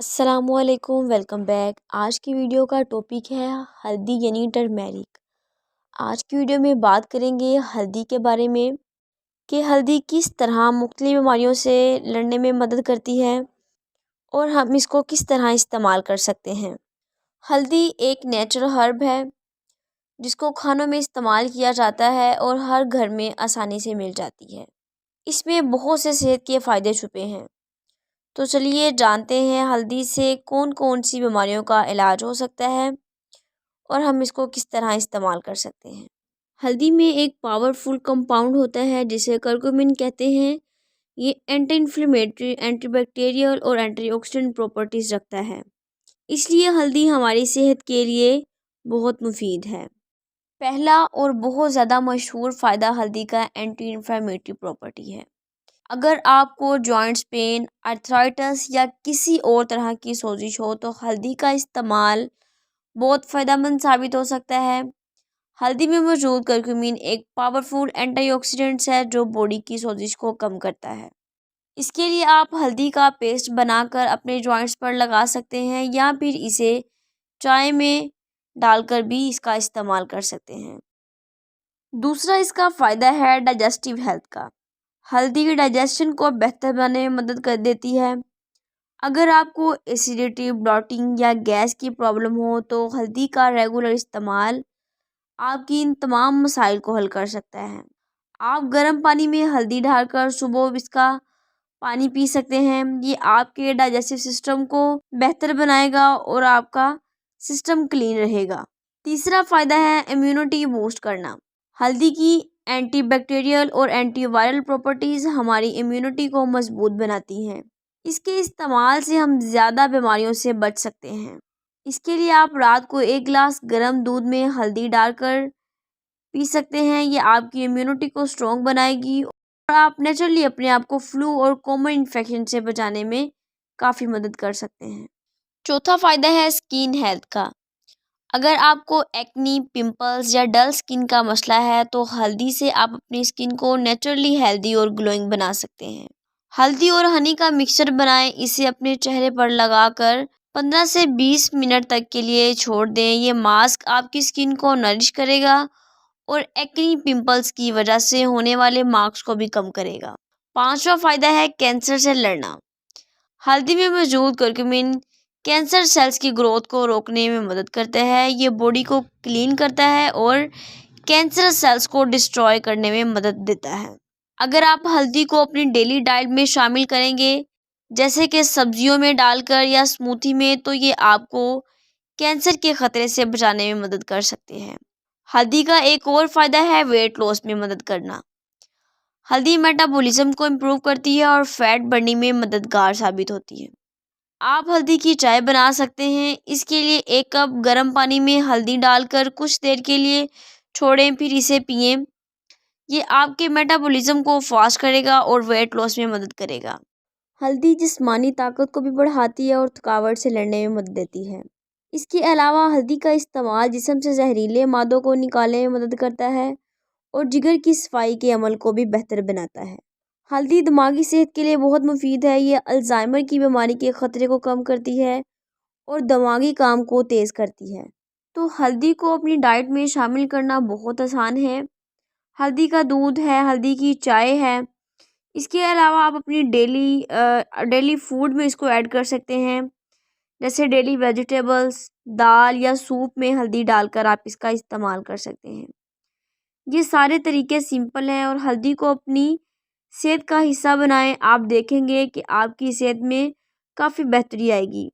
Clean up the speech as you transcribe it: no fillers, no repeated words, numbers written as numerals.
अस्सलामुअलैकुम, welcome back. आज की वीडियो का टॉपिक है हल्दी यानी टर्मेरिक। आज की वीडियो में बात करेंगे हल्दी के बारे में कि हल्दी किस तरह मुख्तलिफ बीमारियों से लड़ने में मदद करती है और हम इसको किस तरह इस्तेमाल कर सकते हैं। हल्दी एक नेचुरल हर्ब है जिसको खानों में इस्तेमाल किया जाता है और हर घर में आसानी से मिल जाती है। इसमें बहुत से सेहत के फ़ायदे छुपे हैं। तो चलिए जानते हैं हल्दी से कौन कौन सी बीमारियों का इलाज हो सकता है और हम इसको किस तरह इस्तेमाल कर सकते हैं। हल्दी में एक पावरफुल कंपाउंड होता है जिसे करक्यूमिन कहते हैं। ये एंटी इन्फ्लेमेटरी, एंटीबैक्टीरियल और एंटीऑक्सीडेंट प्रॉपर्टीज़ रखता है, इसलिए हल्दी हमारी सेहत के लिए बहुत मुफीद है। पहला और बहुत ज़्यादा मशहूर फ़ायदा हल्दी का एंटी इन्फ्लेमेटरी प्रॉपर्टी है। अगर आपको जॉइंट्स पेन, आर्थराइटिस या किसी और तरह की सोजिश हो तो हल्दी का इस्तेमाल बहुत फ़ायदेमंद साबित हो सकता है। हल्दी में मौजूद करक्यूमिन एक पावरफुल एंटीऑक्सीडेंट्स है जो बॉडी की सोजिश को कम करता है। इसके लिए आप हल्दी का पेस्ट बनाकर अपने जॉइंट्स पर लगा सकते हैं या फिर इसे चाय में डालकर भी इसका इस्तेमाल कर सकते हैं। दूसरा इसका फ़ायदा है डाइजेस्टिव हेल्थ का। हल्दी डाइजेशन को बेहतर बनाने में मदद कर देती है। अगर आपको एसिडिटी, ब्लॉटिंग या गैस की प्रॉब्लम हो तो हल्दी का रेगुलर इस्तेमाल आपकी इन तमाम मसाइल को हल कर सकता है। आप गर्म पानी में हल्दी डालकर सुबह इसका पानी पी सकते हैं। ये आपके डाइजेस्टिव सिस्टम को बेहतर बनाएगा और आपका सिस्टम क्लीन रहेगा। तीसरा फ़ायदा है इम्यूनिटी बूस्ट करना। हल्दी की एंटीबैक्टीरियल और एंटीवायरल प्रॉपर्टीज़ हमारी इम्यूनिटी को मजबूत बनाती हैं। इसके इस्तेमाल से हम ज़्यादा बीमारियों से बच सकते हैं। इसके लिए आप रात को एक गिलास गर्म दूध में हल्दी डालकर पी सकते हैं। ये आपकी इम्यूनिटी को स्ट्रॉन्ग बनाएगी और आप नेचुरली अपने आप को फ्लू और कॉमन इन्फेक्शन से बचाने में काफ़ी मदद कर सकते हैं। चौथा फ़ायदा है स्किन हेल्थ का। अगर आपको एक्नी, पिंपल्स या डल स्किन का मसला है तो हल्दी से आप अपनी स्किन को नेचुरली हेल्दी और ग्लोइंग बना सकते हैं। हल्दी और हनी का मिक्सचर बनाएं, इसे अपने चेहरे पर लगाकर 15 से 20 मिनट तक के लिए छोड़ दें। ये मास्क आपकी स्किन को नरिश करेगा और एक्नी, पिंपल्स की वजह से होने वाले मार्क्स को भी कम करेगा। पांचवा फ़ायदा है कैंसर से लड़ना। हल्दी में मौजूद करक्यूमिन कैंसर सेल्स की ग्रोथ को रोकने में मदद करता है। ये बॉडी को क्लीन करता है और कैंसर सेल्स को डिस्ट्रॉय करने में मदद देता है। अगर आप हल्दी को अपनी डेली डाइट में शामिल करेंगे, जैसे कि सब्जियों में डालकर या स्मूथी में, तो ये आपको कैंसर के ख़तरे से बचाने में मदद कर सकते हैं। हल्दी का एक और फ़ायदा है वेट लॉस में मदद करना। हल्दी मेटाबॉलिज्म को इम्प्रूव करती है और फैट बढ़ने में मददगार साबित होती है। आप हल्दी की चाय बना सकते हैं। इसके लिए 1 कप गर्म पानी में हल्दी डालकर कुछ देर के लिए छोड़ें, फिर इसे पिएं। ये आपके मेटाबॉलिज्म को फास्ट करेगा और वेट लॉस में मदद करेगा। हल्दी जिस्मानी ताकत को भी बढ़ाती है और थकावट से लड़ने में मदद देती है। इसके अलावा हल्दी का इस्तेमाल जिस्म से जहरीले मादों को निकालने में मदद करता है और जिगर की सफाई के अमल को भी बेहतर बनाता है। हल्दी दिमागी सेहत के लिए बहुत मुफीद है। ये अल्जाइमर की बीमारी के ख़तरे को कम करती है और दिमागी काम को तेज़ करती है। तो हल्दी को अपनी डाइट में शामिल करना बहुत आसान है। हल्दी का दूध है, हल्दी की चाय है। इसके अलावा आप अपनी डेली फूड में इसको ऐड कर सकते हैं, जैसे डेली वेजिटेबल्स, दाल या सूप में हल्दी डालकर आप इसका इस्तेमाल कर सकते हैं। ये सारे तरीके सिंपल हैं और हल्दी को अपनी सेहत का हिस्सा बनाएं। आप देखेंगे कि आपकी सेहत में काफ़ी बेहतरी आएगी।